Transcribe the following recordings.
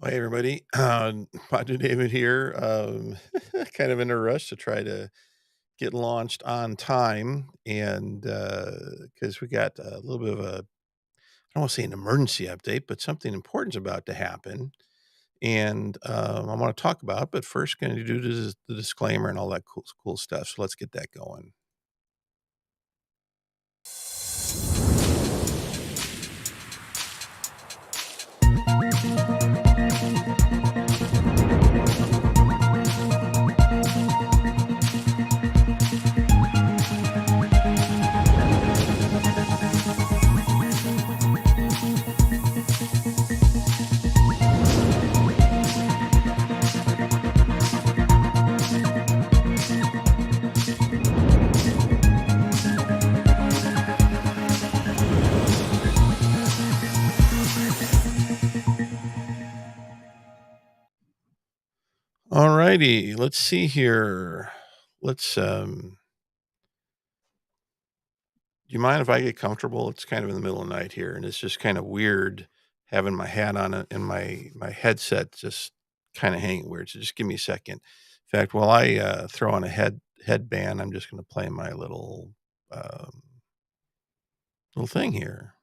Hi, everybody. POTU David here. Kind of in a rush to try to get launched on time. And because we got a little bit of I don't want to say an emergency update, but something important's about to happen. And I want to talk about, but first, going to do the disclaimer and all that cool stuff. So let's get that going. All righty. Let's see here. Let's Do you mind if I get comfortable? It's kind of in the middle of the night here, and it's just kind of weird having my hat on it and my headset just kind of hanging weird. So just give me a second. In fact, while I throw on a headband, I'm just going to play my um, little thing here.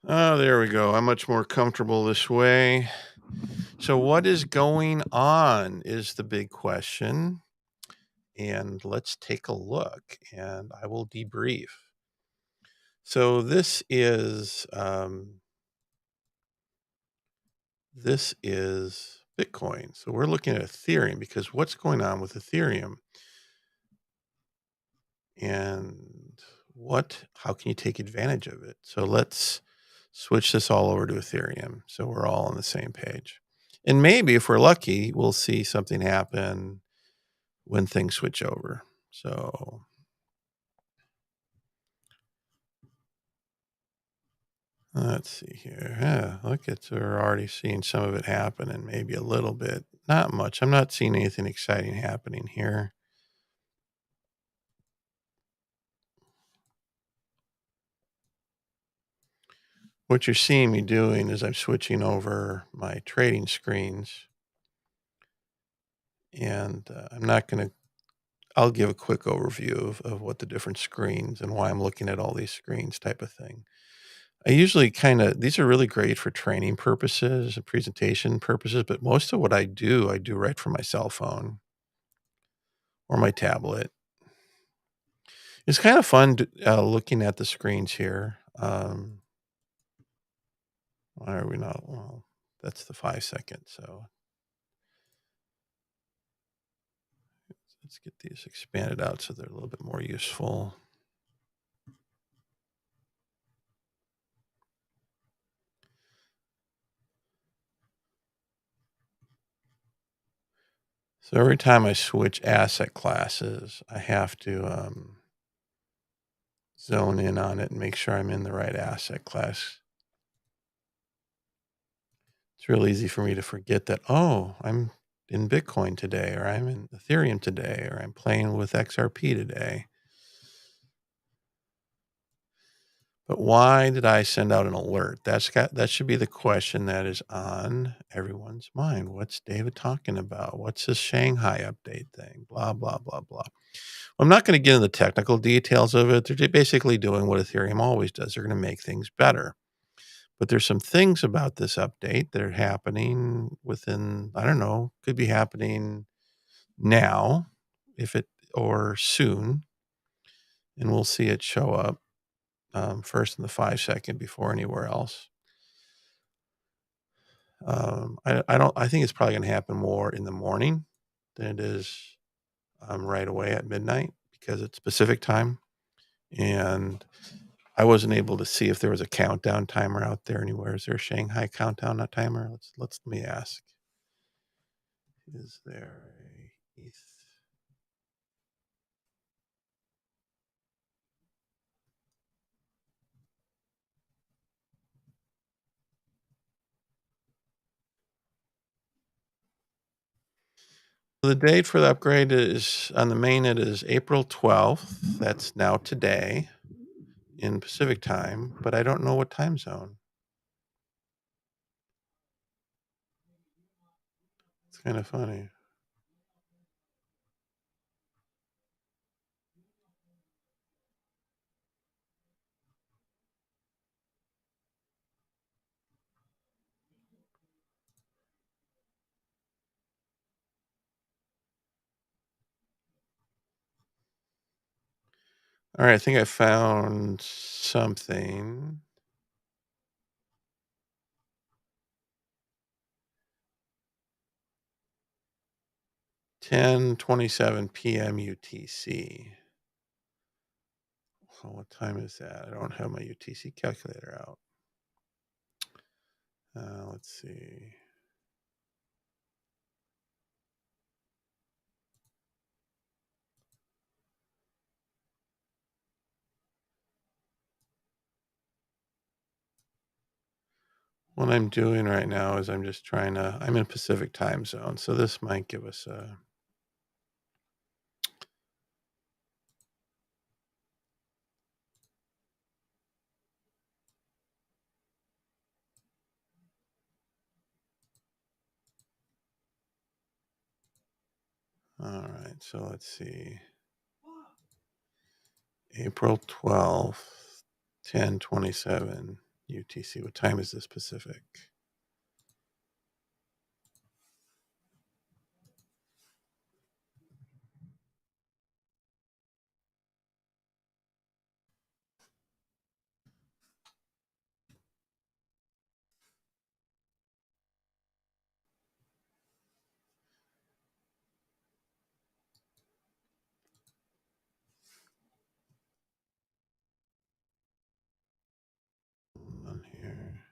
Oh, there we go. I'm much more comfortable this way. So, what is going on is the big question. And let's take a look and I will debrief. So, this is Bitcoin. So we're looking at Ethereum because what's going on with Ethereum and how can you take advantage of it? So let's switch this all over to Ethereum so we're all on the same page. And maybe if we're lucky, we'll see something happen when things switch over. So let's see here. Yeah, look, we're already seeing some of it happen and maybe a little bit. Not much. I'm not seeing anything exciting happening here. What you're seeing me doing is I'm switching over my trading screens, and I'm not going to. I'll give a quick overview of what the different screens and why I'm looking at all these screens, type of thing. I usually these are really great for training purposes and presentation purposes, but most of what I do right from my cell phone or my tablet. It's kind of fun looking at the screens here. Why are we not? Well, that's the 5 second. So let's get these expanded out so they're a little bit more useful. So every time I switch asset classes, I have to zone in on it and make sure I'm in the right asset class. It's real easy for me to forget that, oh, I'm in Bitcoin today, or I'm in Ethereum today, or I'm playing with XRP today. But why did I send out an alert? That should be the question that is on everyone's mind. What's David talking about? What's this Shanghai update thing? Blah, blah, blah, blah. I'm not going to get into the technical details of it. They're basically doing what Ethereum always does. They're going to make things better. But there's some things about this update that are happening within, I don't know, could be happening now, or soon. And we'll see it show up first in the 5 second before anywhere else. I think it's probably going to happen more in the morning than it is right away at midnight because it's Pacific time. And I wasn't able to see if there was a countdown timer out there anywhere. Is there a Shanghai countdown timer? Let me ask. Is there a ETH? the date for the upgrade is on the mainnet is April 12th. That's now today in Pacific time, but I don't know what time zone. It's kind of funny. All right, I think I found something. 10:27 p.m. UTC. Oh, what time is that? I don't have my UTC calculator out. Let's see. What I'm doing right now is I'm just trying to, I'm in Pacific time zone, so this might give us a, all right, so let's see. April 12th, 10:27 UTC. What time is this Pacific? On here.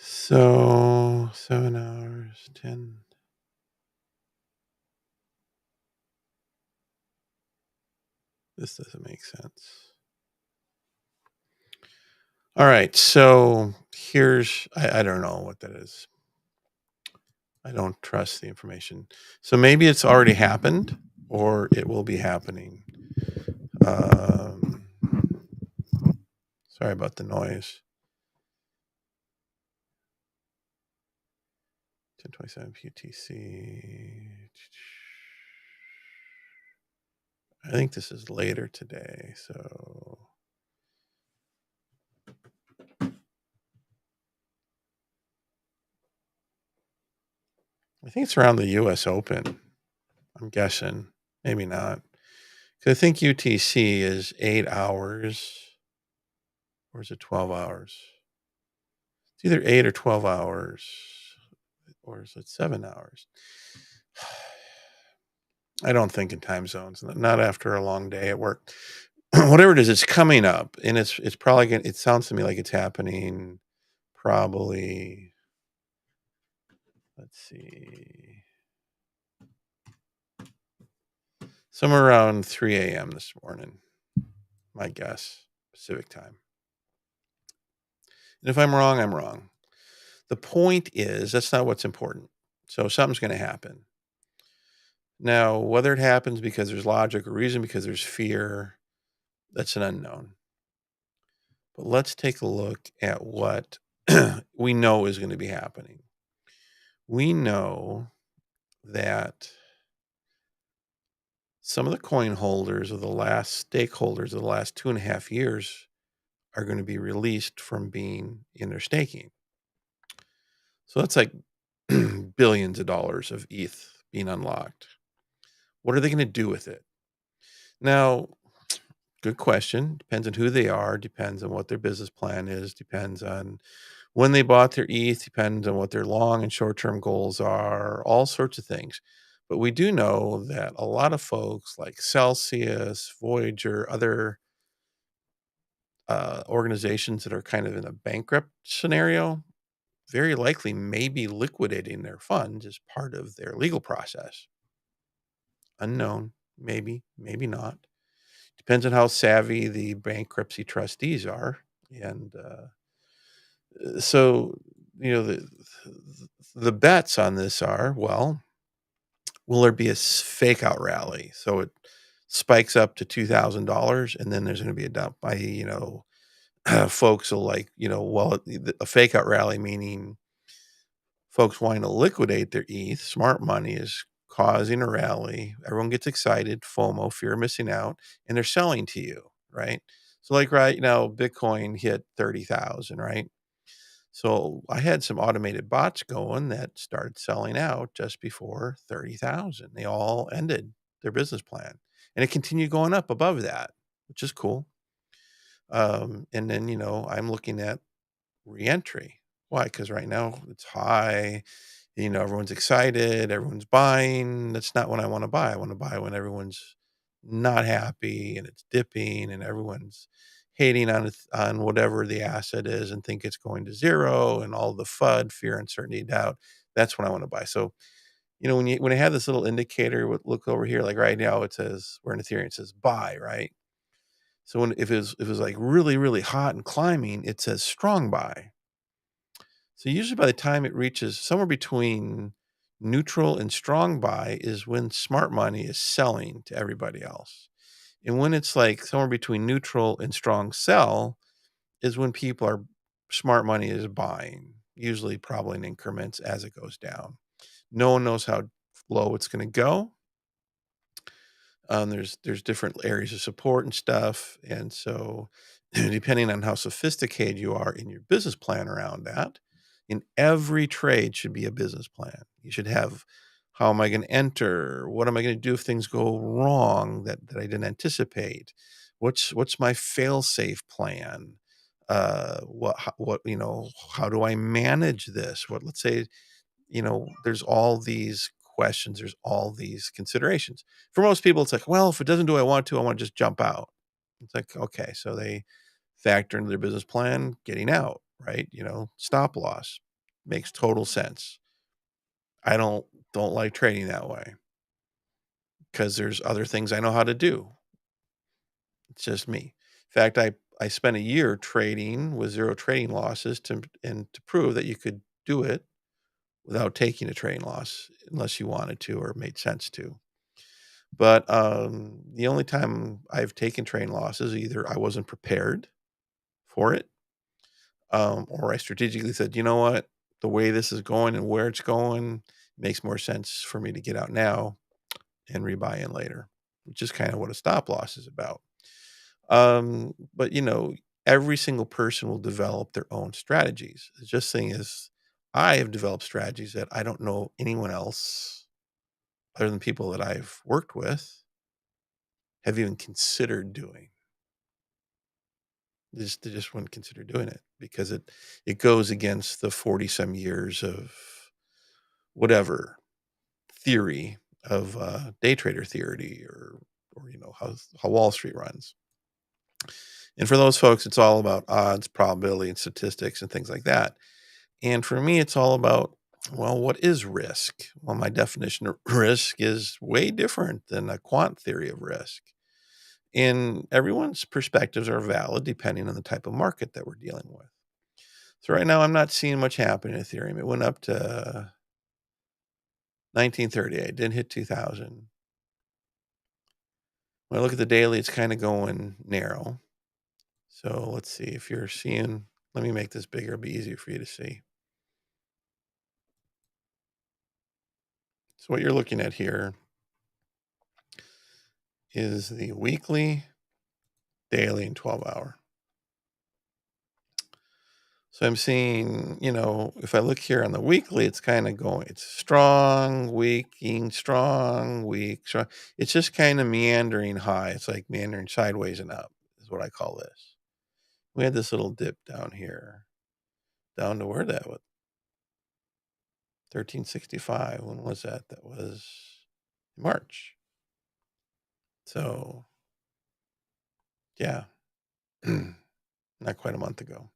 So 7 hours, 10. This doesn't make sense. All right, so here's, I don't know what that is. I don't trust the information. So maybe it's already happened or it will be happening. Sorry about the noise. 10:27 PTC. I think this is later today, so I think it's around the US Open. I'm guessing. Maybe not. Because I think UTC is 8 hours, or is it 12 hours? It's either 8 or 12 hours, or is it 7 hours? I don't think in time zones, not after a long day at work. Whatever it is, it's coming up, and it's probably gonna, it sounds to me like it's happening probably, let's see, somewhere around 3 a.m. this morning, my guess, Pacific time. And if I'm wrong, I'm wrong. The point is, that's not what's important. So something's going to happen. Now, whether it happens because there's logic or reason, because there's fear, that's an unknown. But let's take a look at what we know is going to be happening. We know that some of the coin holders of the last stakeholders of the last 2.5 years are going to be released from being in their staking. So that's like billions of dollars of ETH being unlocked. What are they going to do with it? Now, good question. Depends on who they are, depends on what their business plan is, depends on when they bought their ETH, depends on what their long and short-term goals are, all sorts of things. But we do know that a lot of folks like Celsius, Voyager, other organizations that are kind of in a bankrupt scenario, very likely may be liquidating their funds as part of their legal process. Unknown, maybe, maybe not. Depends on how savvy the bankruptcy trustees are. And So, you know, the bets on this are, well, will there be a fake out rally? So it spikes up to $2,000 and then there's going to be a dump by, folks will like, well, a fake out rally, meaning folks wanting to liquidate their ETH. Smart money is causing a rally. Everyone gets excited, FOMO, fear of missing out, and they're selling to you, right? So like right now, Bitcoin hit 30,000, right? So I had some automated bots going that started selling out just before 30,000. They all ended their business plan and it continued going up above that, which is cool. And then, I'm looking at reentry. Why? Because right now it's high. Everyone's excited, everyone's buying. That's not when I want to buy. I want to buy when everyone's not happy and it's dipping and everyone's hating on whatever the asset is and think it's going to zero and all the FUD, fear, uncertainty, doubt. That's when I want to buy. So, when I have this little indicator, look over here, like right now it says we're in Ethereum, it says buy, right? So if it was like really, really hot and climbing, it says strong buy. So usually by the time it reaches somewhere between neutral and strong buy is when smart money is selling to everybody else. And when it's like somewhere between neutral and strong sell is when smart money is buying, usually probably in increments as it goes down. No one knows how low it's going to go. There's different areas of support and stuff, and so depending on how sophisticated you are in your business plan around that, in every trade should be a business plan. You should have how am I going to enter? What am I going to do if things go wrong that I didn't anticipate? What's my fail safe plan? How do I manage this? Let's say there's all these questions, there's all these considerations. For most people, it's like, well, if it doesn't do what I want to, I want to just jump out. It's like, okay, so they factor into their business plan getting out, right? Stop loss makes total sense. I don't like trading that way because there's other things I know how to do. It's just me. In fact, I spent a year trading with zero trading losses to prove that you could do it without taking a trading loss unless you wanted to or made sense to. But the only time I've taken trading losses, either I wasn't prepared for it, or I strategically said, you know what, the way this is going and where it's going makes more sense for me to get out now and rebuy in later, which is kind of what a stop loss is about. But every single person will develop their own strategies. The just thing is, I have developed strategies that I don't know anyone else other than people that I've worked with have even considered doing. They just wouldn't consider doing it because it goes against the 40 some years of whatever theory of day trader theory or how Wall Street runs. And for those folks, it's all about odds, probability, and statistics and things like that. And for me, it's all about, well, what is risk? Well, my definition of risk is way different than a quant theory of risk. And everyone's perspectives are valid depending on the type of market that we're dealing with. So right now, I'm not seeing much happen in Ethereum. It went up to 1938, didn't hit 2000. When I look at the daily, it's kind of going narrow. So let's see if you're seeing, let me make this bigger, it'll be easier for you to see. So what you're looking at here is the weekly, daily, and 12-hour. So I'm seeing, if I look here on the weekly, it's kind of going, it's strong, weaking, strong, weak, strong. It's just kind of meandering high. It's like meandering sideways and up is what I call this. We had this little dip down here, down to where that was, 1365. When was that? That was March. So yeah, not quite a month ago.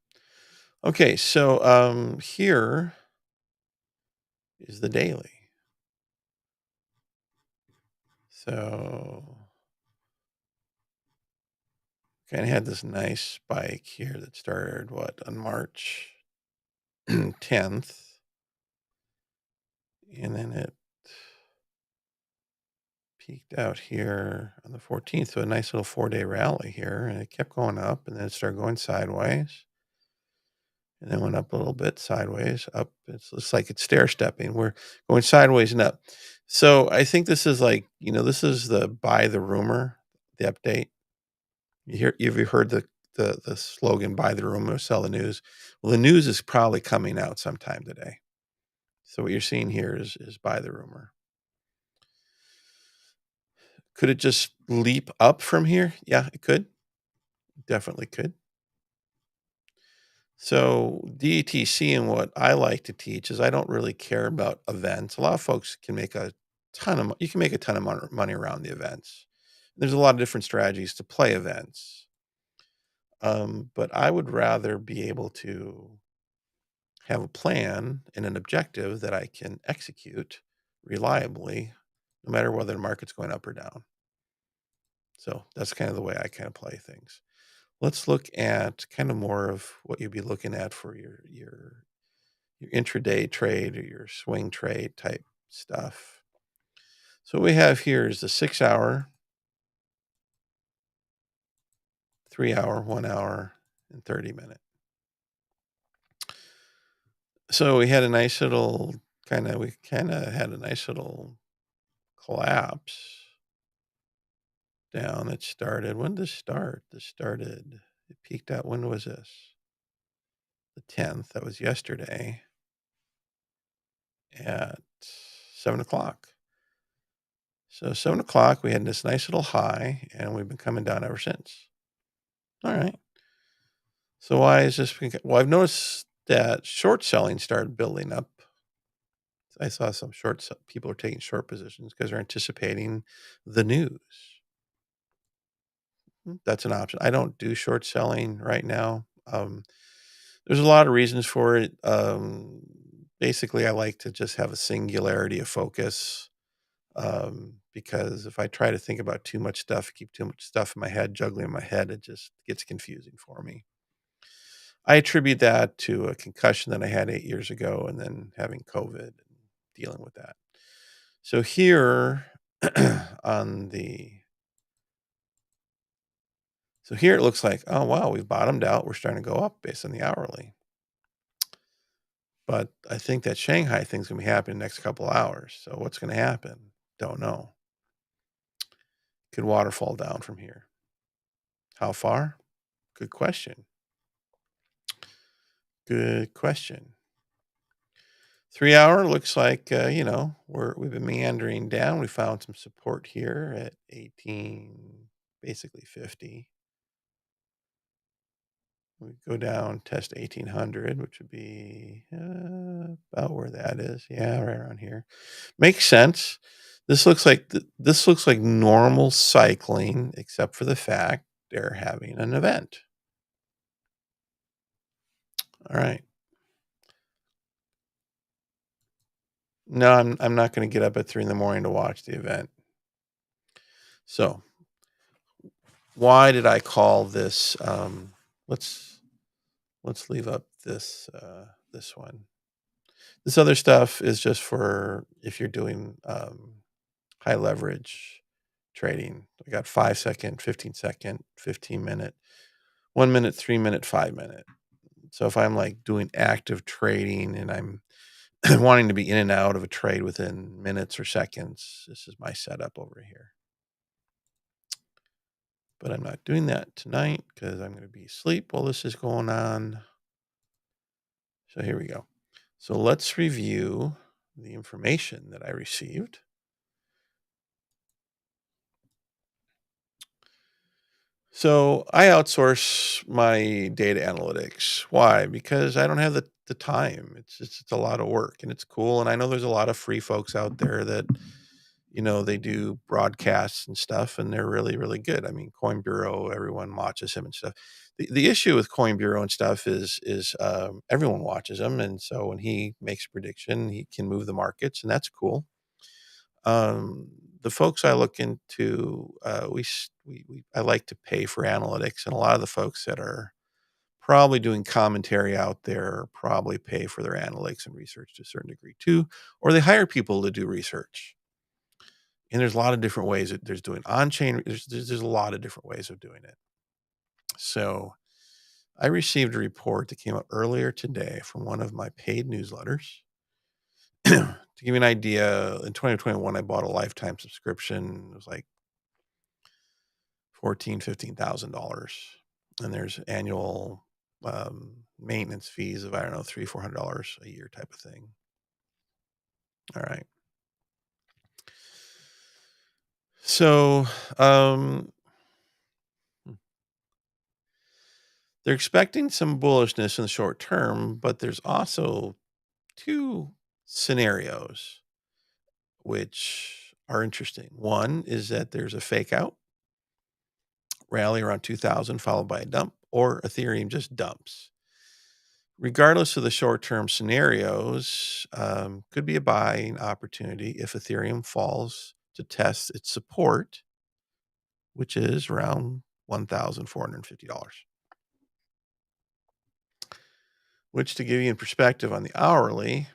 Okay, so here is the daily. So kind of had this nice spike here that started on March 10th. And then it peaked out here on the 14th. So a nice little 4-day rally here. And it kept going up, and then it started going sideways. And then went up a little bit, sideways, up. It's like it's stair stepping. We're going sideways and up. So I think this is like, this is the buy the rumor, the update. Have you heard the slogan, buy the rumor, sell the news? Well, the news is probably coming out sometime today. So what you're seeing here is buy the rumor. Could it just leap up from here? Yeah, it could. Definitely could. So DDTC, and what I like to teach is I don't really care about events. A lot of folks can make a ton of you can make a ton of money around the events. There's a lot of different strategies to play events. But I would rather be able to have a plan and an objective that I can execute reliably, no matter whether the market's going up or down. So that's kind of the way I kind of play things. Let's look at kind of more of what you'd be looking at for your intraday trade or your swing trade type stuff. So what we have here is the 6 hour, 3 hour, 1 hour, and 30-minute. So we had a nice little had a nice little collapse down. It started. When did this start? It peaked out. When was this? The 10th. That was yesterday at 7 o'clock. So 7 o'clock, we had this nice little high, and we've been coming down ever since. All right. So why is this? Well, I've noticed that short selling started building up. I saw some people are taking short positions because they're anticipating the news. That's an option. I don't do short selling right now. There's a lot of reasons for it. Basically, I like to just have a singularity of focus. Because if I try to think about too much stuff, keep too much stuff in my head, juggling in my head, it just gets confusing for me. I attribute that to a concussion that I had 8 years ago, and then having COVID and dealing with that. So here on the so here it looks like, oh wow, we've bottomed out. We're starting to go up based on the hourly. But I think that Shanghai thing's gonna be happening the next couple hours. So what's gonna happen? Don't know. Could waterfall down from here. How far? Good question. Good question. 3 hour looks like, we've been meandering down. We found some support here at 18, basically 50. We go down, test 1800, which would be about where that is. Yeah, right around here. Makes sense. This looks like normal cycling, except for the fact they're having an event. All right. No, I'm not going to get up at 3 in the morning to watch the event. So why did I call this? Let's leave up this this one. This other stuff is just for if you're doing high leverage trading. We got 5 second, 15 second, 15-minute, 1 minute, 3 minute, 5 minute. So if I'm like doing active trading and I'm wanting to be in and out of a trade within minutes or seconds, this is my setup over here. But I'm not doing that tonight because I'm going to be asleep while this is going on. So here we go. So let's review the information that I received. So I outsource my data analytics. Why? Because I don't have the time. It's a lot of work, and it's cool. And I know there's a lot of free folks out there that, they do broadcasts and stuff, and they're really, really good. I mean, Coin Bureau, everyone watches him and stuff. The issue with Coin Bureau and stuff is everyone watches him, and so when he makes a prediction, he can move the markets, and that's cool. The folks I look into, I like to pay for analytics, and a lot of the folks that are probably doing commentary out there, probably pay for their analytics and research to a certain degree too, or they hire people to do research. And there's a lot of different ways that there's doing on-chain. There's a lot of different ways of doing it. So I received a report that came out earlier today from one of my paid newsletters. To give you an idea, in 2021, I bought a lifetime subscription. It was like $15,000. And there's annual maintenance fees of, I don't know, $300-400 a year type of thing. All right. So they're expecting some bullishness in the short term, but there's also two scenarios which are interesting. One is that there's a fake out rally around 2000 followed by a dump, or Ethereum just dumps. Regardless of the short-term scenarios, could be a buying opportunity if Ethereum falls to test its support, which is around $1,450. Which, to give you in perspective on the hourly, in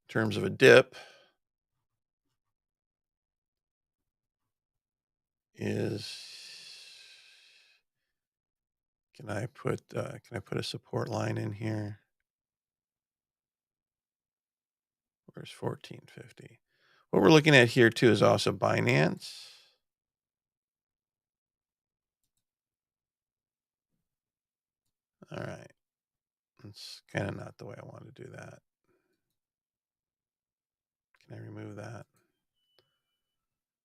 terms of a dip, is, can I put a support line in here? Where's 1450? What we're looking at here too is also Binance. All right. It's kind of not the way I want to do that. Can I remove that?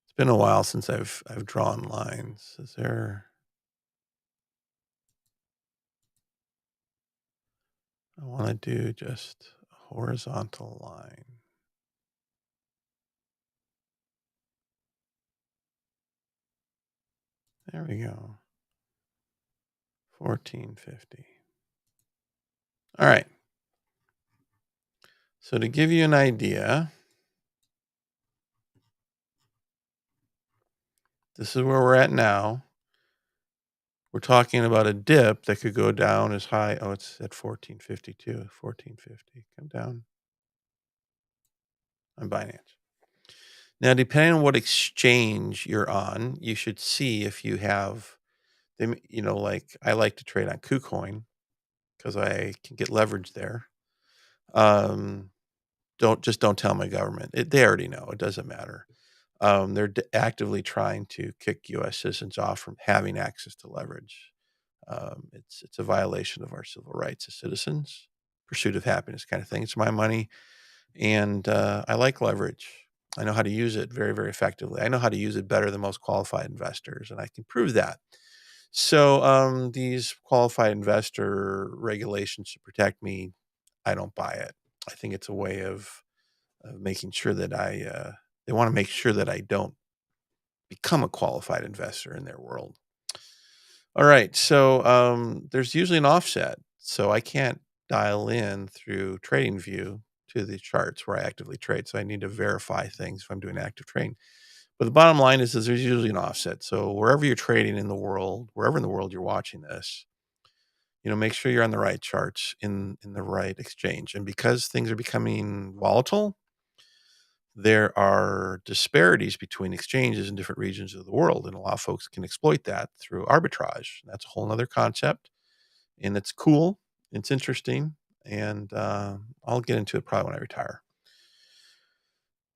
It's been a while since I've drawn lines. Is there? I want to do just a horizontal line. There we go. 1450. All right. So to give you an idea, this is where we're at now. We're talking about a dip that could go down as high. Oh, it's at 1452. 1450. Come down on Binance. Now, depending on what exchange you're on, you should see if you have them. Like I like to trade on KuCoin because I can get leverage there. Don't tell my government. They already know. It doesn't matter. They're actively trying to kick U.S. citizens off from having access to leverage. It's a violation of our civil rights as citizens, pursuit of happiness kind of thing. It's my money, and I like leverage. I know how to use it very, very effectively. I know how to use it better than most qualified investors, and I can prove that. So these qualified investor regulations to protect me, I don't buy it. I think it's a way of making sure that they want to make sure that I don't become a qualified investor in their world. All right. So there's usually an offset. So I can't dial in through TradingView to the charts where I actively trade. So I need to verify things if I'm doing active trading. But the bottom line is there's usually an offset. So wherever you're trading in the world, wherever in the world you're watching this, make sure you're on the right charts in the right exchange. And because things are becoming volatile, there are disparities between exchanges in different regions of the world. And a lot of folks can exploit that through arbitrage. That's a whole nother concept. And it's cool. It's interesting. And I'll get into it probably when I retire.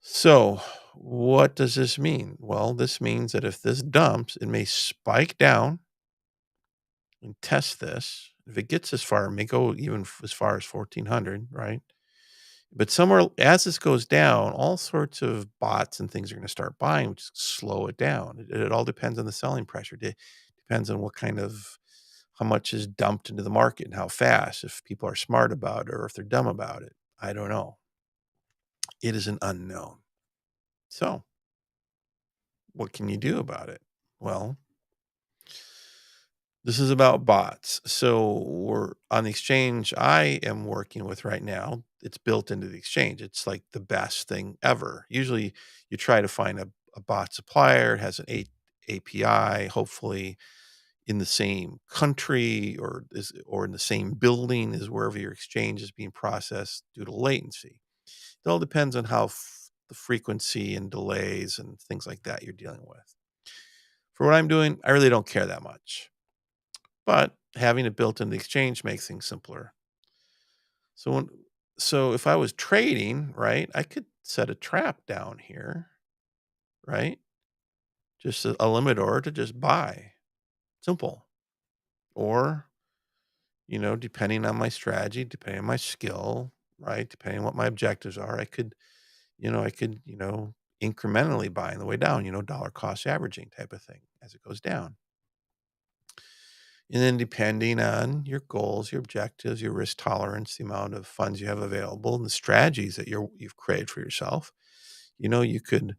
So what does this mean? Well, this means that if this dumps, it may spike down and test this. If it gets this far, it may go even as far as 1400, right? But somewhere as this goes down, all sorts of bots and things are going to start buying, which slow it down. It all depends on the selling pressure. It depends on how much is dumped into the market and how fast, if people are smart about it or if they're dumb about it. I don't know. It is an unknown. So what can you do about it? Well, this is about bots. So we're on the exchange I am working with right now. It's built into the exchange. It's like the best thing ever. Usually you try to find a bot supplier. It has an API, hopefully in the same country or in the same building as wherever your exchange is being processed due to latency. It all depends on how the frequency and delays and things like that you're dealing with. For what I'm doing, I really don't care that much. But having it built in the exchange makes things simpler. So when, so if I was trading, right, I could set a trap down here, right? Just a limit order to just buy. Simple. Or, depending on my strategy, depending on my skill, right? Depending on what my objectives are, I could incrementally buy on the way down, dollar cost averaging type of thing as it goes down. And then depending on your goals, your objectives, your risk tolerance, the amount of funds you have available, and the strategies that you've created for yourself, you could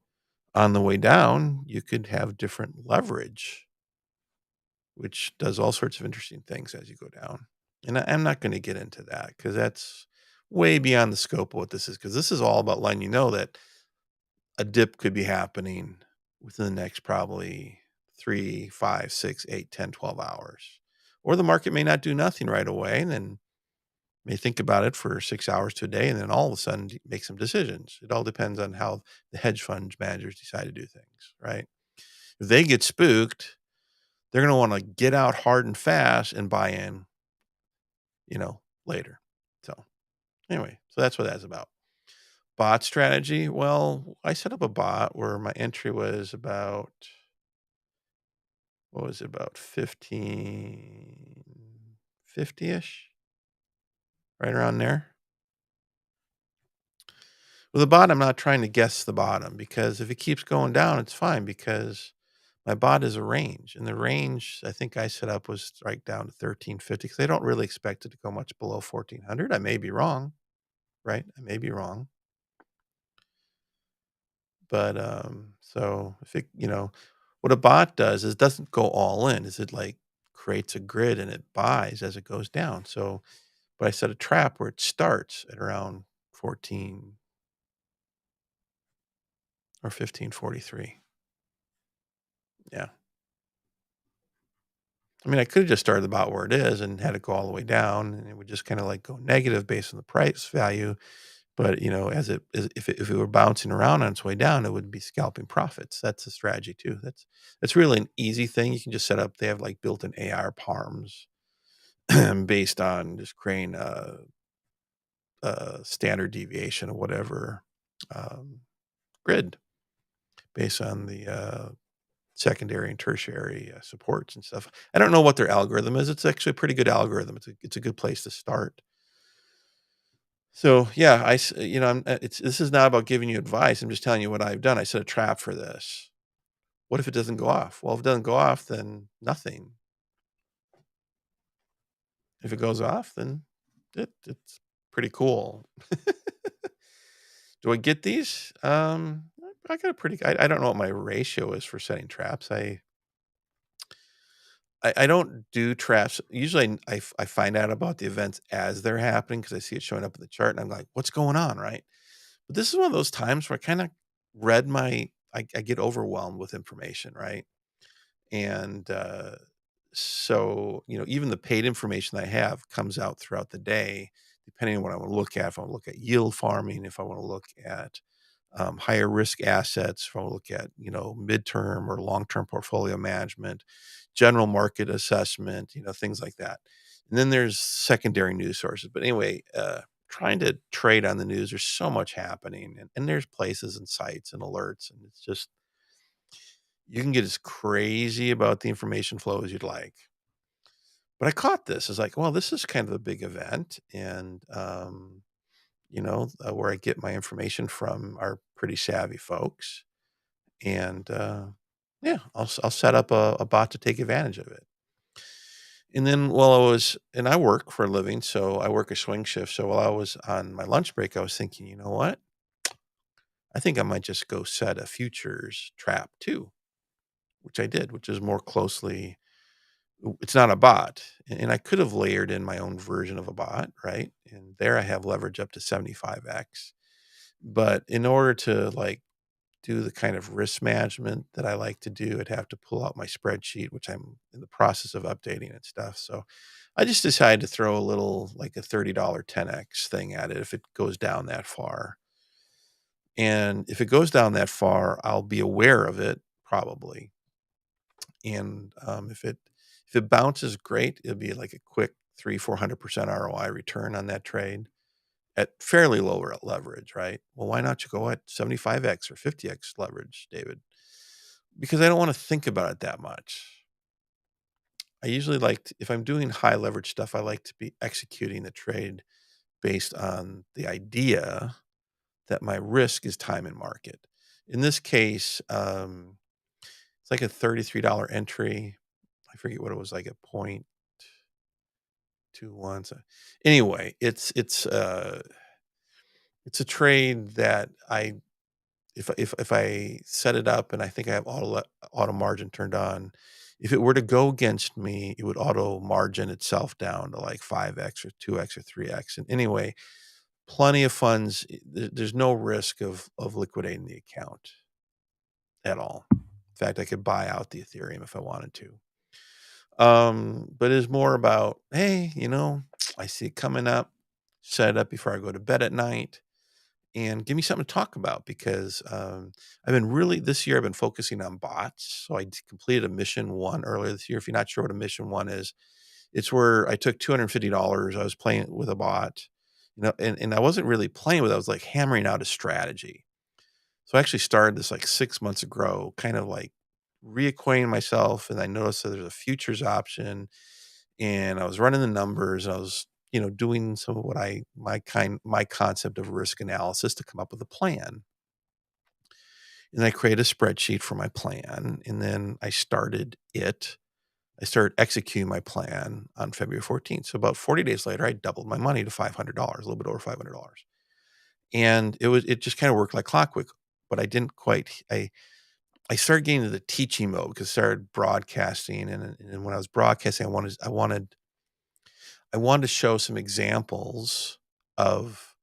on the way down, you could have different leverage, which does all sorts of interesting things as you go down. And I'm not going to get into that because that's way beyond the scope of what this is, because this is all about letting you know that a dip could be happening within the next probably 3, 5, 6, 8, 10, 12 hours. Or the market may not do nothing right away and then may think about it for 6 hours to a day and then all of a sudden make some decisions. It all depends on how the hedge fund managers decide to do things, right? If they get spooked, they're going to want to get out hard and fast and buy in, later. So anyway, so that's what that's about. Bot strategy. Well, I set up a bot where my entry was about, what was it, about 1550-ish, right around there. With the bot, I'm not trying to guess the bottom because if it keeps going down, it's fine because my bot is a range. And the range I think I set up was right down to 1350 because they don't really expect it to go much below 1400. I may be wrong, right? I may be wrong. But so if what a bot does is it doesn't go all in, is it like creates a grid and it buys as it goes down. So, but I set a trap where it starts at around 14 or 1543. Yeah. I mean, I could have just started the bot where it is and had it go all the way down and it would just kind of like go negative based on the price value. But, if it were bouncing around on its way down, it would be scalping profits. That's a strategy too. That's really an easy thing. You can just set up. They have like built-in AR parms based on just creating a standard deviation of whatever um, grid based on the secondary and tertiary supports and stuff. I don't know what their algorithm is. It's actually a pretty good algorithm. It's a good place to start. So yeah, this is not about giving you advice. I'm just telling you what I've done. I set a trap for this. What if it doesn't go off? Well, if it doesn't go off, then nothing. If it goes off, then it's pretty cool. Do I get these? I got a pretty. I don't know what my ratio is for setting traps. I don't do traps. Usually, I find out about the events as they're happening because I see it showing up in the chart, and I'm like, "What's going on?" Right? But this is one of those times where I kind of I get overwhelmed with information, right? And so, even the paid information I have comes out throughout the day, depending on what I want to look at. If I want to look at yield farming, if I want to look at higher risk assets, if I want to look at, midterm or long-term portfolio management, general market assessment, things like that. And then there's secondary news sources. But anyway, trying to trade on the news, there's so much happening and there's places and sites and alerts. And it's just, you can get as crazy about the information flow as you'd like. But I caught this. It's like, well, this is kind of a big event. And, where I get my information from are pretty savvy folks. And yeah, I'll set up a bot to take advantage of it. And then and I work for a living, so I work a swing shift. So while I was on my lunch break, I was thinking, you know what? I think I might just go set a futures trap too, which I did, which is more closely, it's not a bot. And I could have layered in my own version of a bot, right? And there I have leverage up to 75x. But in order to like do the kind of risk management that I like to do, I'd have to pull out my spreadsheet, which I'm in the process of updating and stuff. So I just decided to throw a little, like a $30 10x thing at it if it goes down that far. And if it goes down that far, I'll be aware of it probably. And if it bounces, great. It'll be like a quick 300-400% ROI return on that trade at fairly lower leverage, right? Well, why not you go at 75x or 50x leverage, David? Because I don't want to think about it that much. I usually if I'm doing high leverage stuff, I like to be executing the trade based on the idea that my risk is time and market. In this case, it's like a $33 entry. I forget what it was, like a 0.21. So anyway, it's a trade that if I set it up and I think I have auto margin turned on, if it were to go against me, it would auto margin itself down to like 5x or 2x or 3x. And anyway, plenty of funds. There's no risk of liquidating the account at all. In fact, I could buy out the Ethereum if I wanted to. But it's more about, hey, I see it coming up, set it up before I go to bed at night, and give me something to talk about because this year I've been focusing on bots. So I completed a mission one earlier this year. If you're not sure what a mission one is, it's where I took $250. I was playing with a bot, and I wasn't really playing with it. I was like hammering out a strategy. So I actually started this like 6 months ago, kind of like reacquainting myself. And I noticed that there's a futures option, and I was running the numbers. And I was, doing some of what my concept of risk analysis to come up with a plan. And I created a spreadsheet for my plan. And then I started executing my plan on February 14th. So about 40 days later, I doubled my money to $500, a little bit over $500. And it just kind of worked like clockwork, but I didn't quite, I started getting into the teaching mode because I started broadcasting. And when I was broadcasting, I wanted to show some examples of,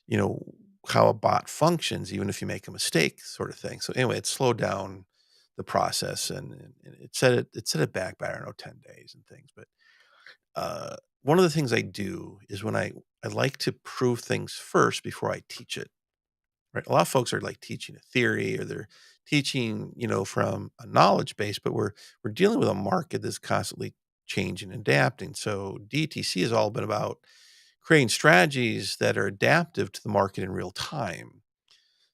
you know, how a bot functions, even if you make a mistake, sort of thing. So anyway, it slowed down the process, and it set it back by, I don't know, 10 days and things. But one of the things I do is when I like to prove things first before I teach it. Right? A lot of folks are like teaching a theory, or they're teaching, from a knowledge base, but we're dealing with a market that's constantly changing and adapting. So DTC has all been about creating strategies that are adaptive to the market in real time.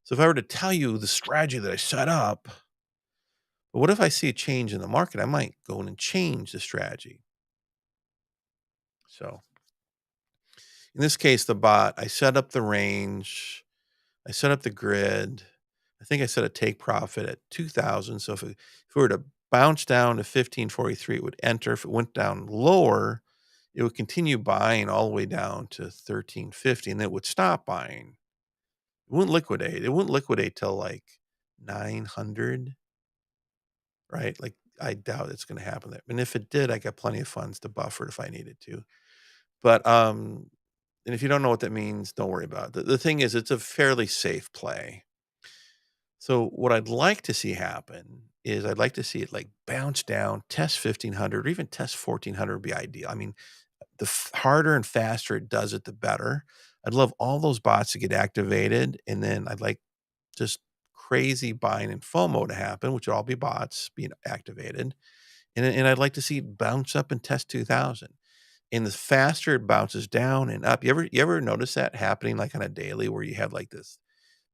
So if I were to tell you the strategy that I set up, but what if I see a change in the market? I might go in and change the strategy. So in this case, the bot, I set up the range, I set up the grid. I think I set a take profit at 2,000. So if it were to bounce down to 1543, it would enter. If it went down lower, it would continue buying all the way down to 1350, and it would stop buying. It wouldn't liquidate. It wouldn't liquidate till like 900, right? Like, I doubt it's going to happen there. And if it did, I got plenty of funds to buffer it if I needed to. But and if you don't know what that means, don't worry about it. The thing is, it's a fairly safe play. So what I'd like to see happen is I'd like to see it like bounce down, test 1500, or even test 1400 would be ideal. I mean, the harder and faster it does it, the better. I'd love all those bots to get activated, and then I'd like just crazy buying and FOMO to happen, which would all be bots being activated. And I'd like to see it bounce up and test 2000. And the faster it bounces down and up, you ever notice that happening like on a daily, where you have like this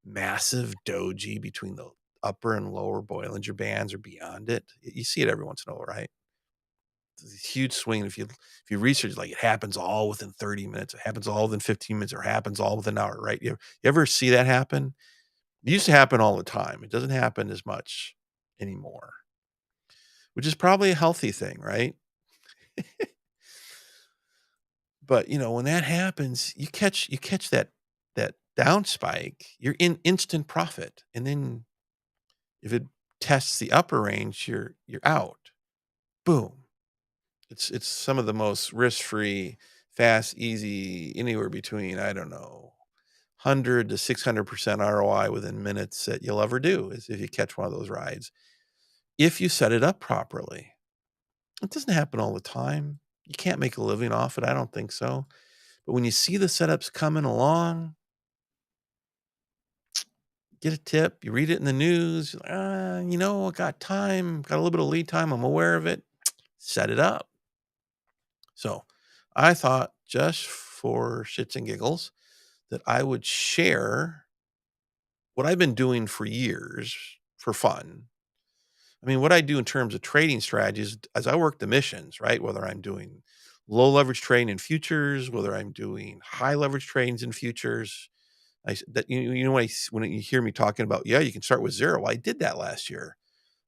massive doji between the upper and lower Bollinger Bands or beyond it? You see it every once in a while, right? It's a huge swing. If you research, like, it happens all within 30 minutes, it happens all within 15 minutes, or happens all within an hour, right? You ever see that happen? It used to happen all the time. It doesn't happen as much anymore, which is probably a healthy thing, right? But when that happens, you catch that down spike, you're in instant profit. And then if it tests the upper range, you're out. Boom. It's some of the most risk-free, fast, easy, anywhere between, I don't know, 100 to 600% ROI within minutes that you'll ever do is if you catch one of those rides. If you set it up properly. It doesn't happen all the time. You can't make a living off it. I don't think so. But when you see the setups coming along, get a tip. You read it in the news. I got time, got a little bit of lead time. I'm aware of it. Set it up. So I thought just for shits and giggles that I would share what I've been doing for years for fun. I mean, what I do in terms of trading strategies as I work the missions, right? Whether I'm doing low leverage trading in futures, whether I'm doing high leverage trades in futures, when you hear me talking about, yeah, you can start with zero. Well, I did that last year.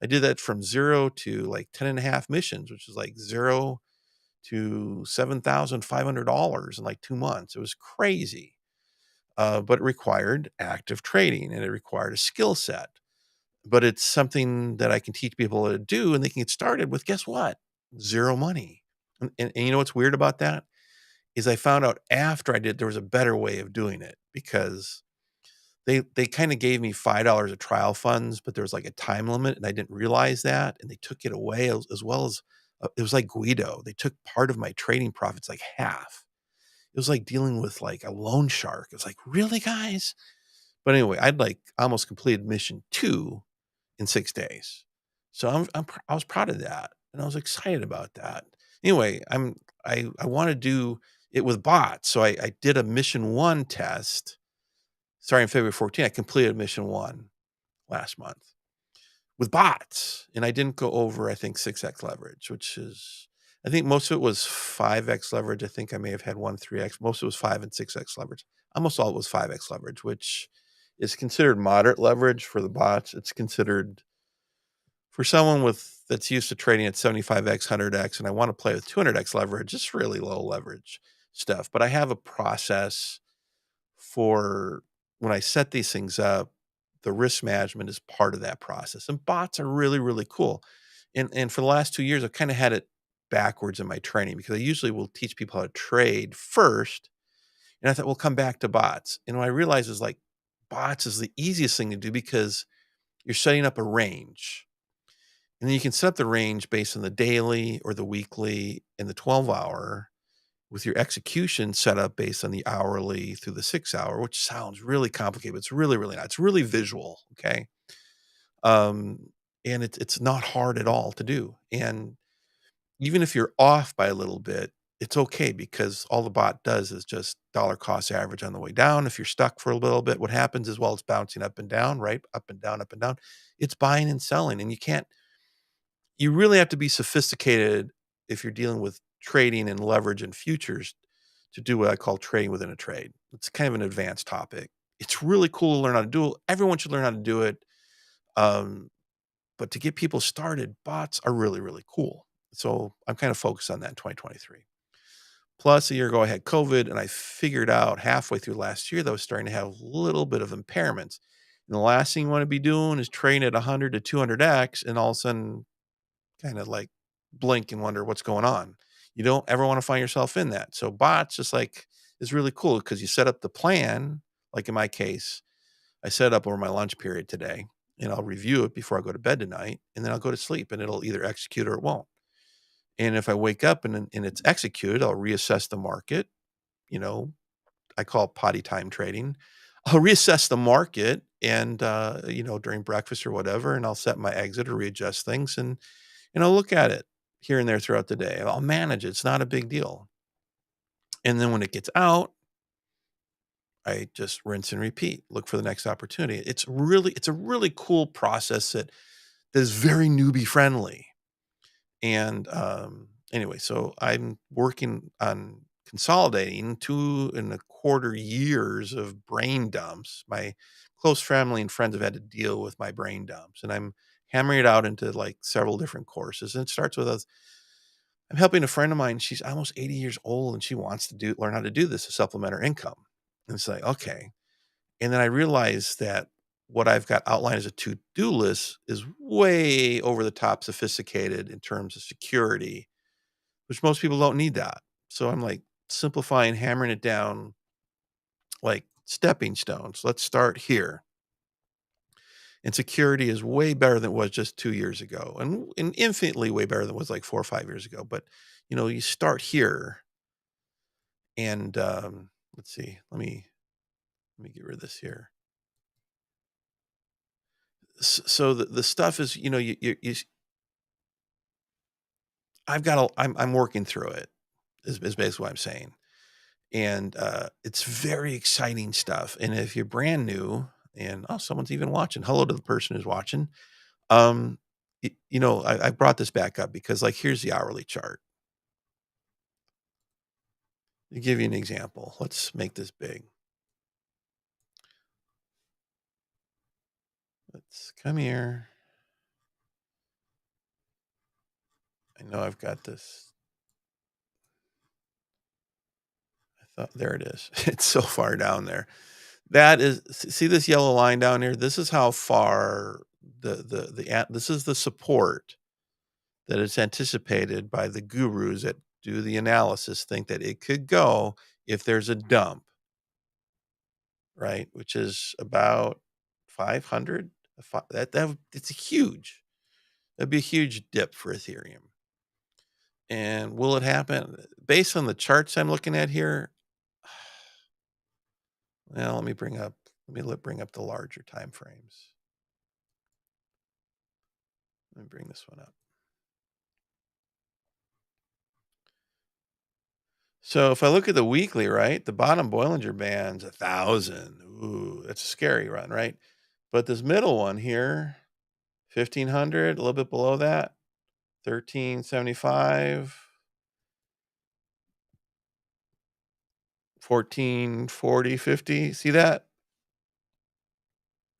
I did that from zero to like 10 and a half missions, which is like zero to $7,500 in like 2 months. It was crazy. But it required active trading and it required a skill set. But it's something that I can teach people how to do and they can get started with, guess what? Zero money. And you know what's weird about that? Is I found out after I did, there was a better way of doing it because they kind of gave me $5 of trial funds, but there was like a time limit and I didn't realize that. And they took it away as well as it was like Guido. They took part of my trading profits, like half. It was like dealing with like a loan shark. It was like, really, guys? But anyway, I'd like almost completed mission 2 in 6 days. So I was proud of that, and I was excited about that. Anyway, I wanna do it with bots, so I did a mission 1 test starting February 14th. I completed mission 1 last month with bots, and I didn't go over, I think, 6x leverage, which is I think most of it was 5x leverage. I think I may have had 1 3x. Most of it was 5 and 6x leverage. Almost all of it was 5x leverage, which is considered moderate leverage for the bots. It's considered for someone that's used to trading at 75x, 100x, and I want to play with 200x leverage, it's really low leverage stuff. But I have a process for when I set these things up, the risk management is part of that process. And bots are really, really cool. And for the last 2 years, I've kind of had it backwards in my training because I usually will teach people how to trade first. And I thought we'll come back to bots. And what I realized is like bots is the easiest thing to do because you're setting up a range. And then you can set up the range based on the daily or the weekly and the 12-hour with your execution set up based on the hourly through the 6-hour, which sounds really complicated, but it's really, really not. It's really visual, okay? And it's not hard at all to do. And even if you're off by a little bit, it's okay because all the bot does is just dollar cost average on the way down. If you're stuck for a little bit, what happens is while it's bouncing up and down, right? Up and down, up and down, it's buying and selling. And you really have to be sophisticated if you're dealing with trading and leverage and futures to do what I call trading within a trade. It's kind of an advanced topic. It's really cool to learn how to do it. Everyone should learn how to do it. Um, but to get people started, bots are really, really cool. So I'm kind of focused on that in 2023. Plus, a year ago, I had COVID, and I figured out halfway through last year that I was starting to have a little bit of impairments. And the last thing you want to be doing is trading at 100 to 200x, and all of a sudden kind of like blink and wonder what's going on. You don't ever want to find yourself in that. So bots just like is really cool because you set up the plan. Like in my case, I set it up over my lunch period today and I'll review it before I go to bed tonight and then I'll go to sleep and it'll either execute or it won't. And if I wake up and it's executed, I'll reassess the market. You know, I call it potty time trading. I'll reassess the market and, during breakfast or whatever, and I'll set my exit or readjust things and I'll look at it here and there throughout the day. I'll manage it. It's not a big deal. And then when it gets out, I just rinse and repeat, look for the next opportunity. It's a really cool process that is very newbie friendly. And anyway, so I'm working on consolidating 2.25 years of brain dumps. My close family and friends have had to deal with my brain dumps, and I'm hammering it out into like several different courses. And it starts with us. I'm helping a friend of mine. She's almost 80 years old, and she wants to learn how to do this to supplement her income. And it's like, okay. And then I realized that what I've got outlined as a to-do list is way over the top sophisticated in terms of security, which most people don't need that. So I'm like simplifying, hammering it down, like stepping stones. Let's start here. And security is way better than it was just 2 years ago, and infinitely way better than it was like 4 or 5 years ago. But, you start here and, let's see, let me get rid of this here. So the stuff is, I'm working through it is basically what I'm saying. And, it's very exciting stuff. And if you're brand new and, oh, someone's even watching. Hello to the person who's watching. Um, I brought this back up because, like, here's the hourly chart. To give you an example, let's make this big. Let's come here. I know I've got this. I thought there it is. It's so far down there. That is, see this yellow line down here? This is how far this is the support that is anticipated by the gurus that do the analysis, think that it could go if there's a dump, right? Which is about 500. It's a huge. That'd be a huge dip for Ethereum. And will it happen? Based on the charts I'm looking at here, well, let me bring up the larger time frames. Let me bring this one up. So if I look at the weekly, right, the bottom Bollinger Band's 1,000. Ooh, that's a scary run, right? But this middle one here, 1,500, a little bit below that, 1,375, 1440, 50. See that?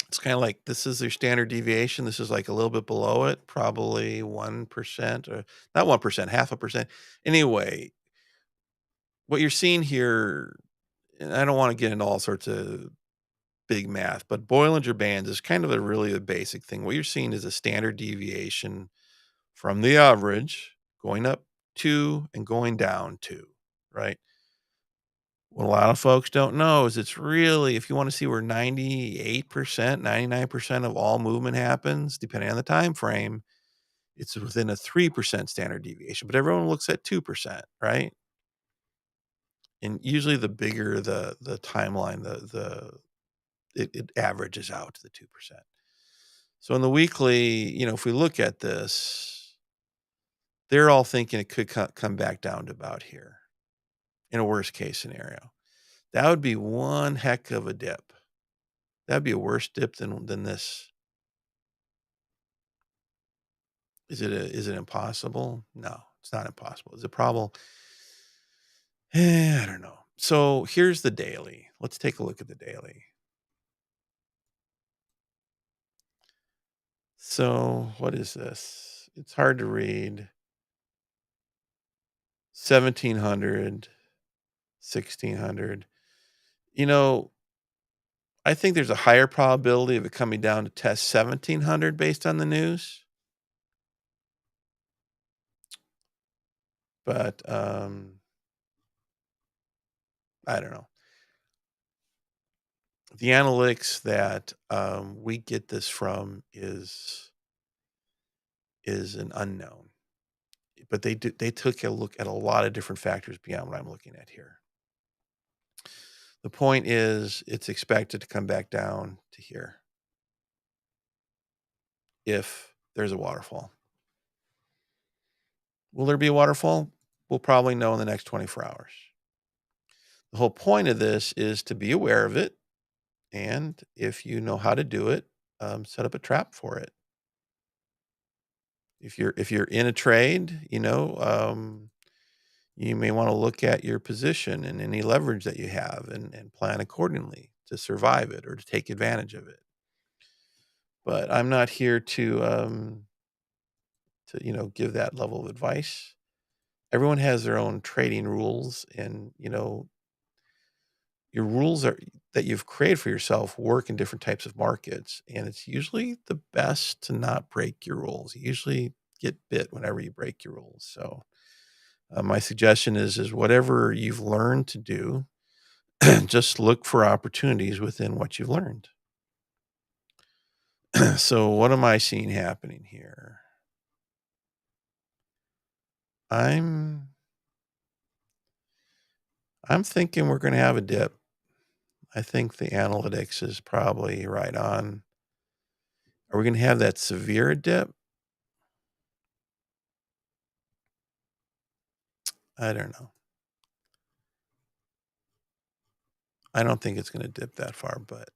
It's kind of like this is their standard deviation. This is like a little bit below it, probably 1% or not 1%, half a percent. Anyway, what you're seeing here, and I don't want to get into all sorts of big math, but Bollinger Bands is kind of a basic thing. What you're seeing is a standard deviation from the average going up 2 and going down 2, right? What a lot of folks don't know is it's really, if you want to see where 98%, 99% of all movement happens, depending on the time frame, it's within a 3% standard deviation, but everyone looks at 2%, right? And usually the bigger the timeline, it averages out to the 2%. So in the weekly, if we look at this, they're all thinking it could come back down to about here in a worst case scenario. That would be one heck of a dip. That'd be a worse dip than this. Is it impossible? No, it's not impossible. Is it probable? I don't know. So here's the daily. Let's take a look at the daily. So what is this? It's hard to read. 1,700, 1,600. I think there's a higher probability of it coming down to test 1,700 based on the news. But I don't know. The analytics that we get this from is an unknown. But they took a look at a lot of different factors beyond what I'm looking at here. The point is it's expected to come back down to here if there's a waterfall. Will there be a waterfall? We'll probably know in the next 24 hours. The whole point of this is to be aware of it. And if you know how to do it, set up a trap for it. If you're in a trade, you may want to look at your position and any leverage that you have and plan accordingly to survive it or to take advantage of it. But I'm not here to give that level of advice. Everyone has their own trading rules, and your rules that you've created for yourself work in different types of markets, and it's usually the best to not break your rules. You usually get bit whenever you break your rules. So my suggestion is whatever you've learned to do, just look for opportunities within what you've learned. So what am I seeing happening here? I'm I'm thinking we're going to have a dip. I think the analytics is probably right on. Are we going to have that severe dip? I don't know. I don't think it's going to dip that far, but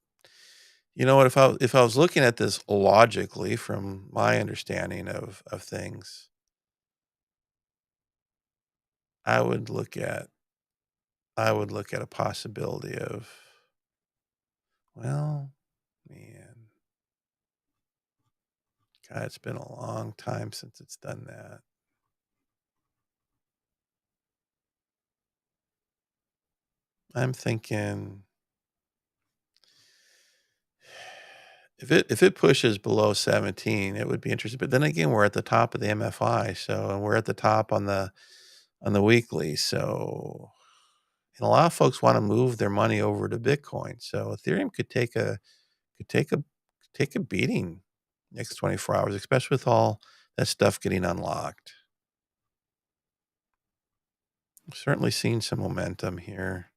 you know what? If I was looking at this logically from my understanding of things, I would look at I would look at a possibility of, well, man, God, it's been a long time since it's done that. I'm thinking if it pushes below 17, it would be interesting. But then again, we're at the top of the MFI, so and we're at the top on the weekly. So and a lot of folks want to move their money over to Bitcoin. So Ethereum could take a beating next 24 hours, especially with all that stuff getting unlocked. I've certainly seen some momentum here.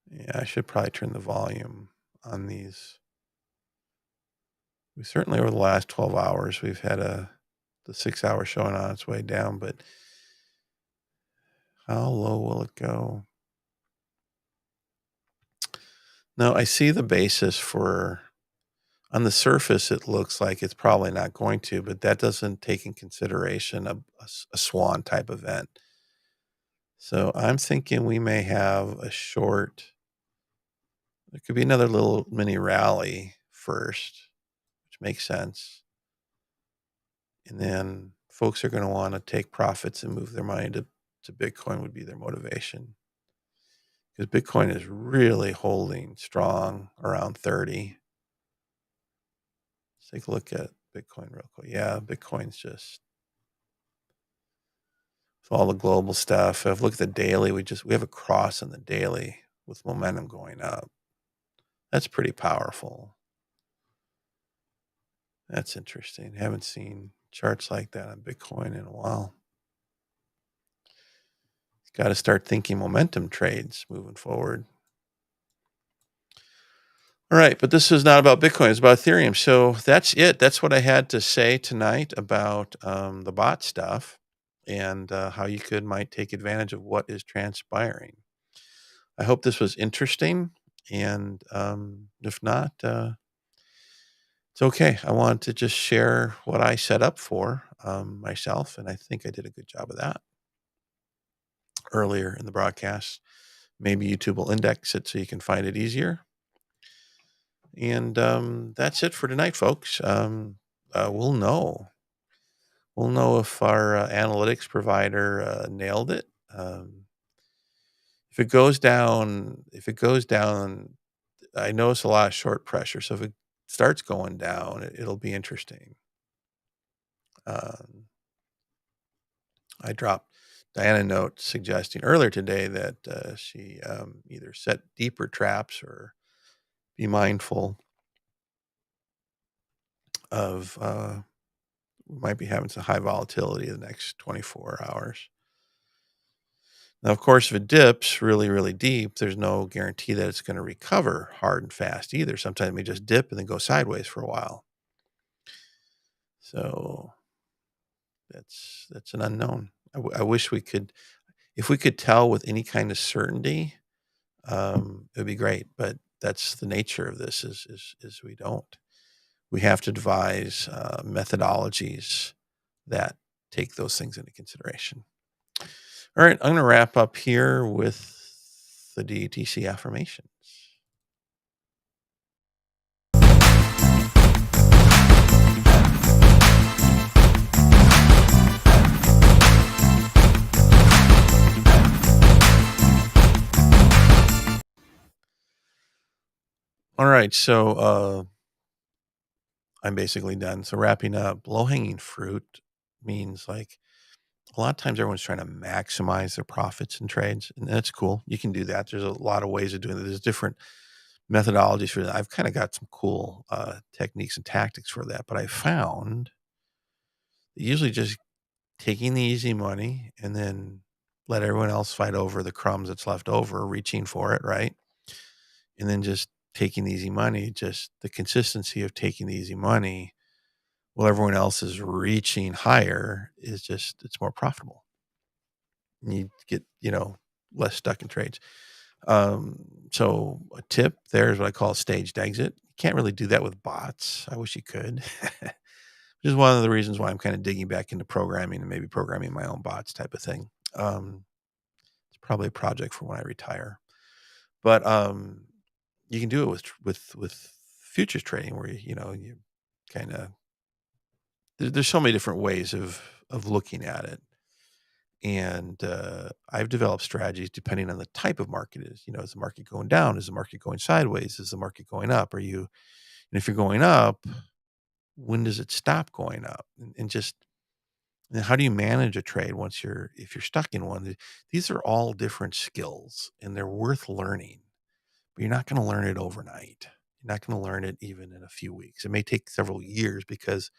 Yeah, I should probably turn the volume on these. We certainly over the last 12 hours, we've had the 6 hour showing on its way down, but how low will it go? No, I see the basis for on the surface, it looks like it's probably not going to, but that doesn't take in consideration a swan type event. So I'm thinking we may have a short, there could be another little mini rally first, which makes sense. And then folks are going to want to take profits and move their money to Bitcoin would be their motivation. Because Bitcoin is really holding strong around 30. Let's take a look at Bitcoin real quick. Yeah, Bitcoin's just all the global stuff. If look at the daily, we have a cross on the daily with momentum going up. That's pretty powerful. That's interesting. Haven't seen charts like that on Bitcoin in a while. Got to start thinking momentum trades moving forward. All right, but this is not about Bitcoin. It's about Ethereum. So that's it. That's what I had to say tonight about the bot stuff and how you might take advantage of what is transpiring. I hope this was interesting, and if not, it's okay. I wanted to just share what I set up for myself, and I think I did a good job of that earlier in the broadcast. Maybe YouTube will index it so you can find it easier. And that's it for tonight, folks. We'll know. We'll know if our analytics provider nailed it. If it goes down, I notice a lot of short pressure. So if it starts going down, it'll be interesting. Um, I dropped Diana a note suggesting earlier today that she either set deeper traps or be mindful of we might be having some high volatility in the next 24 hours. Now, of course, if it dips really, really deep, there's no guarantee that it's going to recover hard and fast either. Sometimes it may just dip and then go sideways for a while. So that's an unknown. I wish we could, if we could tell with any kind of certainty, it would be great. But that's the nature of this is we don't. We have to devise methodologies that take those things into consideration. All right, I'm going to wrap up here with the DDTC affirmations. All right, so I'm basically done. So wrapping up, low-hanging fruit means like a lot of times everyone's trying to maximize their profits in trades, and that's cool. You can do that. There's a lot of ways of doing it. There's different methodologies for that. I've kind of got some cool techniques and tactics for that, but I found usually just taking the easy money and then let everyone else fight over the crumbs that's left over, reaching for it, right? And then just taking the easy money, just the consistency of taking the easy money while everyone else is reaching higher is just, it's more profitable. You get, less stuck in trades. So a tip there is what I call a staged exit. You can't really do that with bots. I wish you could. Which is one of the reasons why I'm kind of digging back into programming and maybe programming my own bots type of thing. It's probably a project for when I retire. But you can do it with futures trading where you kind of there's so many different ways of looking at it. And I've developed strategies depending on the type of market it is. Is the market going down? Is the market going sideways? Is the market going up? And if you're going up, when does it stop going up? And just how do you manage a trade if you're stuck in one? These are all different skills and they're worth learning, but you're not going to learn it overnight. You're not going to learn it even in a few weeks. It may take several years because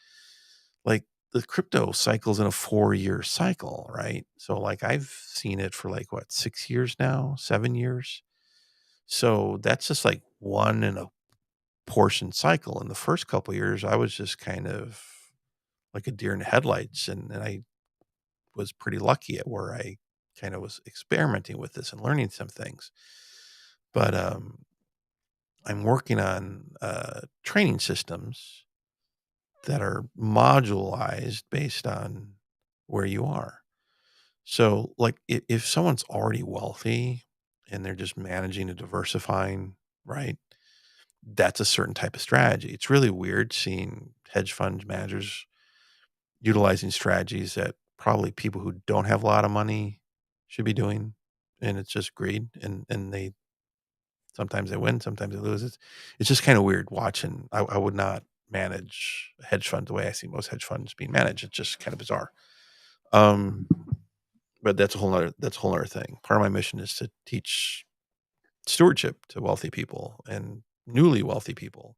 like the crypto cycle's in a 4-year cycle, right? So like I've seen it for like what, 6 years now, 7 years. So that's just like one in a portion cycle. In the first couple of years, I was just kind of like a deer in the headlights. And I was pretty lucky at where I kind of was experimenting with this and learning some things. But I'm working on training systems that are modularized based on where you are. So, like, if someone's already wealthy and they're just managing and diversifying, right? That's a certain type of strategy. It's really weird seeing hedge fund managers utilizing strategies that probably people who don't have a lot of money should be doing. And it's just greed. And they sometimes they win, sometimes they lose. It's just kind of weird watching. I would not manage a hedge fund the way I see most hedge funds being managed. It's just kind of bizarre. Um, but that's a whole other thing. Part of my mission is to teach stewardship to wealthy people and newly wealthy people.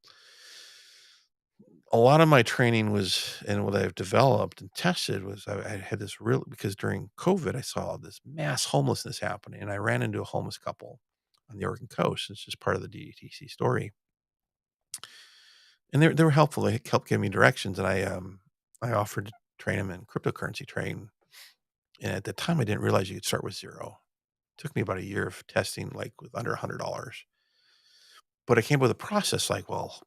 A lot of my training was, and what I've developed and tested was I had this real, because during COVID, I saw this mass homelessness happening and I ran into a homeless couple on the Oregon coast. It's just part of the DDTC story. And they were helpful. They helped give me directions and I offered to train them in cryptocurrency trading. And at the time I didn't realize you could start with zero. It took me about a year of testing, like with under $100. But I came up with a process like, well,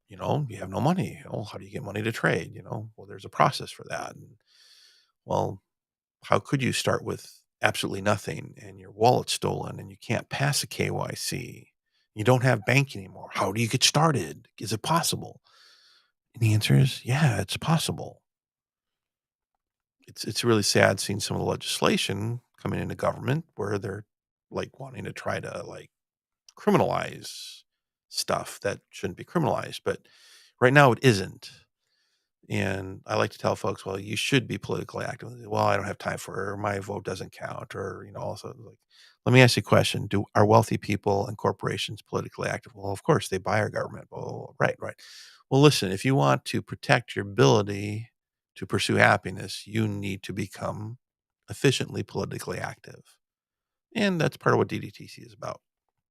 you have no money. How do you get money to trade? Well, there's a process for that. And well, how could you start with absolutely nothing and your wallet's stolen and you can't pass a KYC? You don't have bank anymore. How do you get started? Is it possible? And the answer is, yeah, it's possible. It's really sad seeing some of the legislation coming into government where they're like wanting to try to like criminalize stuff that shouldn't be criminalized, but right now it isn't. And I like to tell folks, well, you should be politically active. Well, I don't have time for it, or my vote doesn't count, or also like, let me ask you a question: are wealthy people and corporations politically active? Well, of course, they buy our government. Well, right, right. Well, listen, if you want to protect your ability to pursue happiness, you need to become efficiently politically active, and that's part of what DDTC is about.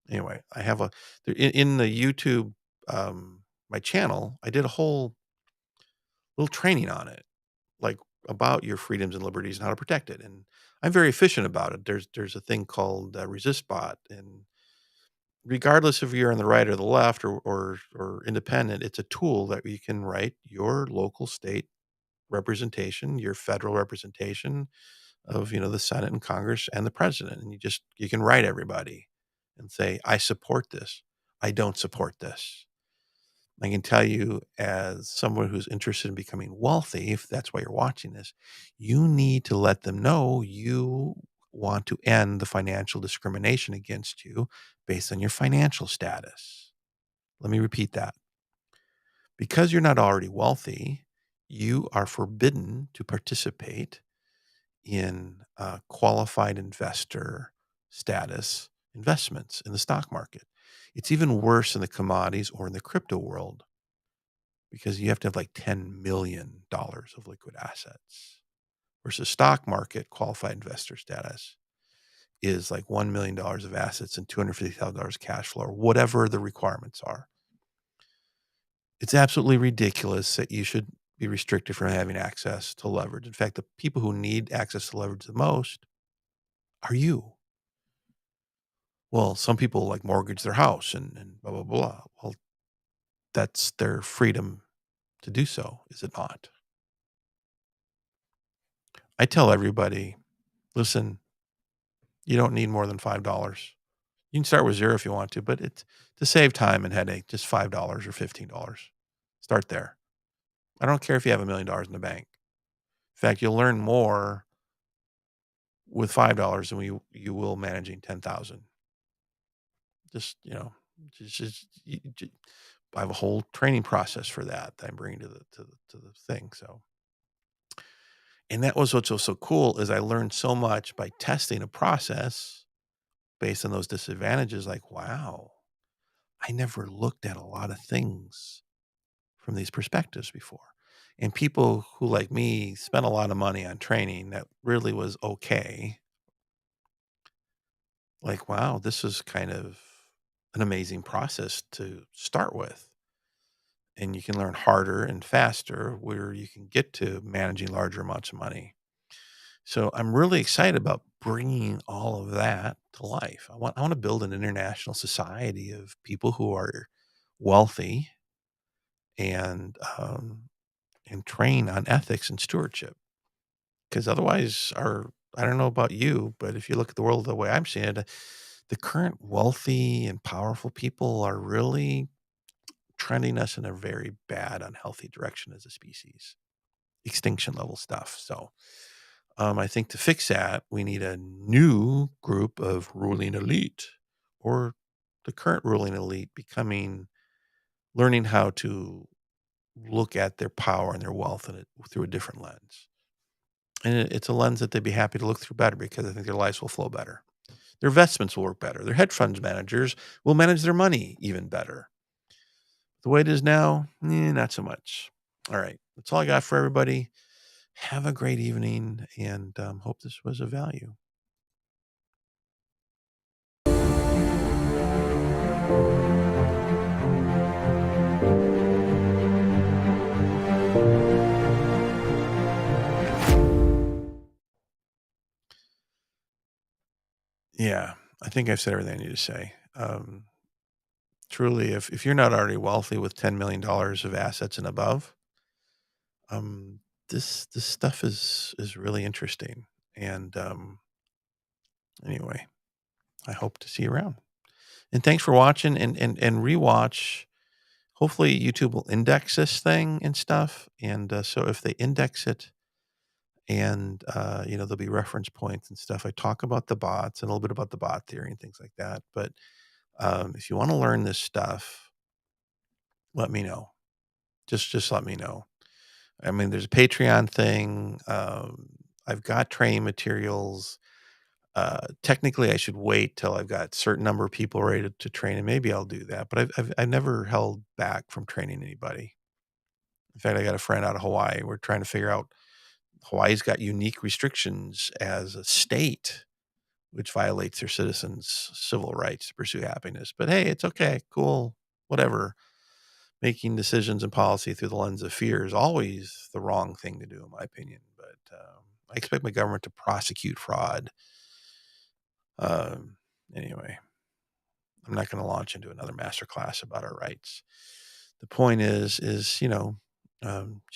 Anyway, I have in the YouTube, my channel, I did a whole little training on it, like about your freedoms and liberties and how to protect it. And I'm very efficient about it. There's a thing called resist bot, and regardless if you're on the right or the left or independent, it's a tool that you can write your local state representation, your federal representation of the Senate and Congress and the president, and you can write everybody and say, I support this, I don't support this. I can tell you, as someone who's interested in becoming wealthy, if that's why you're watching this, you need to let them know you want to end the financial discrimination against you based on your financial status. Let me repeat that. Because you're not already wealthy, you are forbidden to participate in qualified investor status investments in the stock market. It's even worse in the commodities or in the crypto world because you have to have like $10 million of liquid assets versus stock market qualified investor status is like $1 million of assets and $250,000 cash flow or whatever the requirements are. It's absolutely ridiculous that you should be restricted from having access to leverage. In fact, the people who need access to leverage the most are you. Well, some people like mortgage their house and blah, blah, blah. Well, that's their freedom to do so, is it not? I tell everybody, listen, you don't need more than $5. You can start with 0 if you want to, but it's to save time and headache, just $5 or $15. Start there. I don't care if you have $1 million in the bank. In fact, you'll learn more with $5 than you will managing 10,000. Just, I have a whole training process for that I'm bringing to the thing. So, and that was what's so cool is I learned so much by testing a process based on those disadvantages. Like, wow, I never looked at a lot of things from these perspectives before. And people who, like me, spent a lot of money on training that really was okay. Like, wow, this is kind of an amazing process to start with. And you can learn harder and faster where you can get to managing larger amounts of money. So I'm really excited about bringing all of that to life. I want to build an international society of people who are wealthy and train on ethics and stewardship. Because otherwise, I don't know about you, but if you look at the world the way I'm seeing it, the current wealthy and powerful people are really trending us in a very bad, unhealthy direction as a species, extinction level stuff. So I think to fix that, we need a new group of ruling elite or the current ruling elite learning how to look at their power and their wealth through a different lens. And it's a lens that they'd be happy to look through better because I think their lives will flow better. Their investments will work better. Their hedge funds managers will manage their money even better. The way it is now, not so much. All right. That's all I got for everybody. Have a great evening and hope this was of value. Yeah, I think I've said everything I need to say. Truly, if you're not already wealthy with $10 million of assets and above, um, this stuff is really interesting. And anyway, I hope to see you around. And thanks for watching and rewatch. Hopefully, YouTube will index this thing and stuff. And so if they index it, and there'll be reference points and stuff. I talk about the bots and a little bit about the bot theory and things like that. But if you want to learn this stuff, let me know. Just let me know. I mean, there's a Patreon thing. I've got training materials. Technically, I should wait till I've got a certain number of people ready to train, and maybe I'll do that. But I've never held back from training anybody. In fact, I got a friend out of Hawaii. We're trying to figure out Hawaii's got unique restrictions as a state, which violates their citizens' civil rights to pursue happiness. But hey, it's okay, cool, whatever. Making decisions and policy through the lens of fear is always the wrong thing to do, in my opinion. But I expect my government to prosecute fraud. Anyway, I'm not going to launch into another masterclass about our rights. The point is she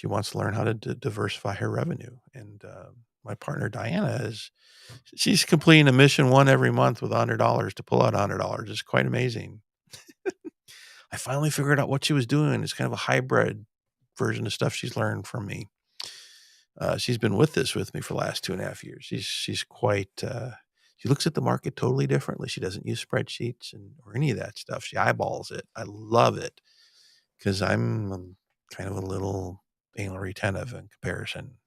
wants to learn how to diversify her revenue, and my partner Diana she's completing a mission one every month with $100 to pull out $100. It's quite amazing. I finally figured out what she was doing. It's kind of a hybrid version of stuff she's learned from me. She's been with me for the last 2.5 years. She's quite, she looks at the market totally differently. She doesn't use spreadsheets or any of that stuff. She eyeballs it. I love it because I'm kind of a little anal retentive in comparison.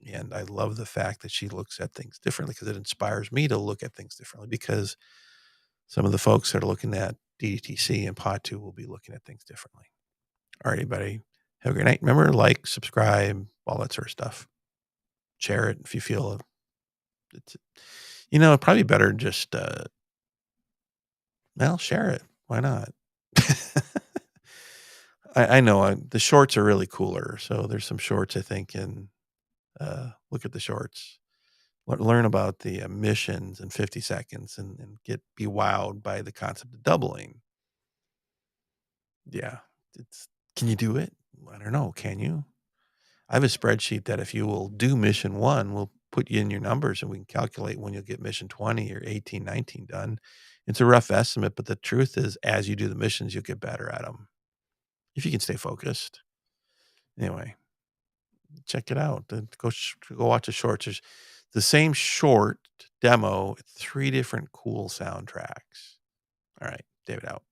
And I love the fact that she looks at things differently because it inspires me to look at things differently, because some of the folks that are looking at DDTC and POTU will be looking at things differently. All right, everybody. Have a great night. Remember, like, subscribe, all that sort of stuff. Share it if you feel it's, probably better just, share it. Why not? I know the shorts are really cooler. So there's some shorts, I think, and look at the shorts. Learn about the missions in 50 seconds and be wowed by the concept of doubling. Yeah. Can you do it? I don't know. Can you? I have a spreadsheet that if you will do mission 1, we'll put you in your numbers and we can calculate when you'll get mission 20 or 18, 19 done. It's a rough estimate, but the truth is, as you do the missions, you'll get better at them if you can stay focused. Anyway, check it out. Go watch the shorts. There's the same short demo, 3 different cool soundtracks. All right, David out.